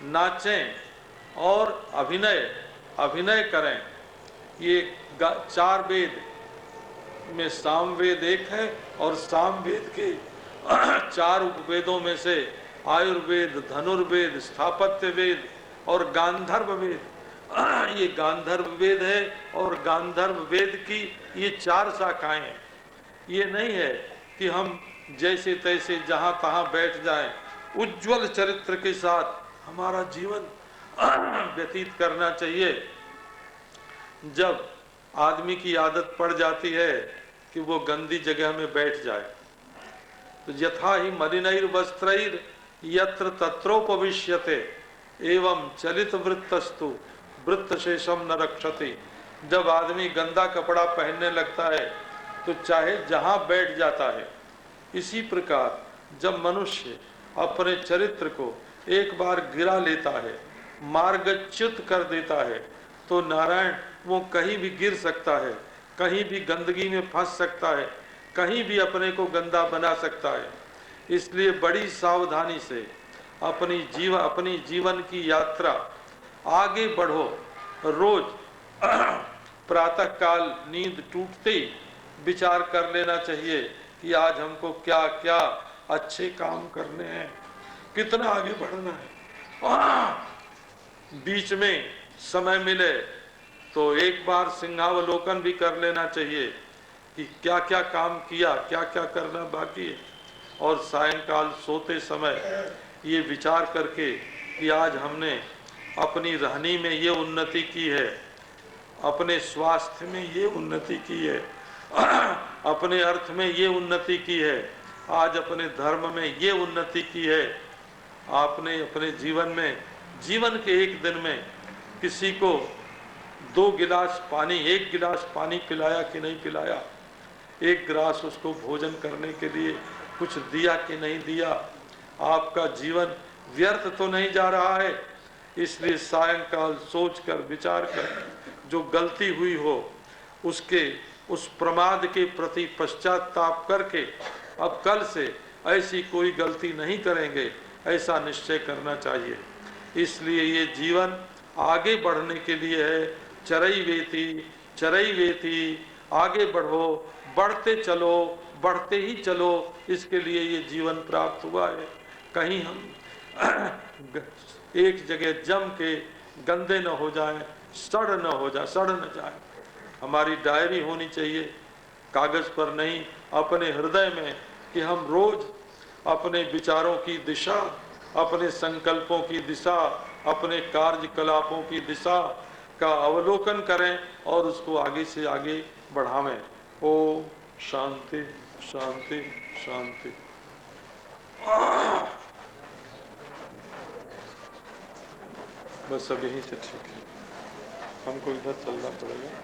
नाचें और अभिनय करें। ये 4 वेद में सामवेद एक है, और सामवेद के 4 उपवेदों में से आयुर्वेद, धनुर्वेद, स्थापत्य वेद और गांधर्व वेद, ये गांधर्व वेद है। और गांधर्व वेद की ये 4 शाखाएं हैं। ये नहीं है कि हम जैसे तैसे जहां तहां बैठ जाएं। उज्जवल चरित्र के साथ हमारा जीवन व्यतीत करना चाहिए। जब आदमी की आदत पड़ जाती है कि वो गंदी जगह में बैठ जाए, तो यथा ही मलिनैर वस्त्रैर यत्र तत्रोपविश्यते एवं चलित वृत्तस्तु वृत्त शेषम न रक्षति। जब आदमी गंदा कपड़ा पहनने लगता है तो चाहे जहां बैठ जाता है। इसी प्रकार जब मनुष्य अपने चरित्र को एक बार गिरा लेता है, मार्गच्युत कर देता है, तो नारायण वो कहीं भी गिर सकता है, कहीं भी गंदगी में फंस सकता है, कहीं भी अपने को गंदा बना सकता है। इसलिए बड़ी सावधानी से अपनी जीवन की यात्रा आगे बढ़ो। रोज प्रातः काल नींद टूटते ही विचार कर लेना चाहिए कि आज हमको क्या क्या अच्छे काम करने हैं, कितना आगे बढ़ना है। बीच में समय मिले तो एक बार सिंहावलोकन भी कर लेना चाहिए कि क्या क्या काम किया, क्या क्या करना बाकी है। और सायंकाल सोते समय ये विचार करके कि आज हमने अपनी रहनी में ये उन्नति की है, अपने स्वास्थ्य में ये उन्नति की है, अपने अर्थ में ये उन्नति की है, आज अपने धर्म में ये उन्नति की है। आपने अपने जीवन के एक दिन में किसी को 1 गिलास पानी पिलाया कि नहीं पिलाया, 1 गिलास उसको भोजन करने के लिए कुछ दिया कि नहीं दिया। आपका जीवन व्यर्थ तो नहीं जा रहा है। इसलिए सायंकाल सोचकर विचार कर जो गलती हुई हो उस प्रमाद के प्रति पश्चाताप करके अब कल से ऐसी कोई गलती नहीं करेंगे, ऐसा निश्चय करना चाहिए। इसलिए ये जीवन आगे बढ़ने के लिए है। चरई वेती, आगे बढ़ो, बढ़ते चलो, बढ़ते ही चलो। इसके लिए ये जीवन प्राप्त हुआ है। कहीं हम एक जगह जम के गंदे न हो जाएं, सड़ न जाएं। हमारी डायरी होनी चाहिए, कागज पर नहीं, अपने हृदय में, कि हम रोज अपने विचारों की दिशा, अपने संकल्पों की दिशा, अपने कार्यकलापों की दिशा का अवलोकन करें और उसको आगे से आगे बढ़ावें। ओम शांति शांति शांति। बस अब यहीं से ठीक है, हमको इधर चलना पड़ेगा।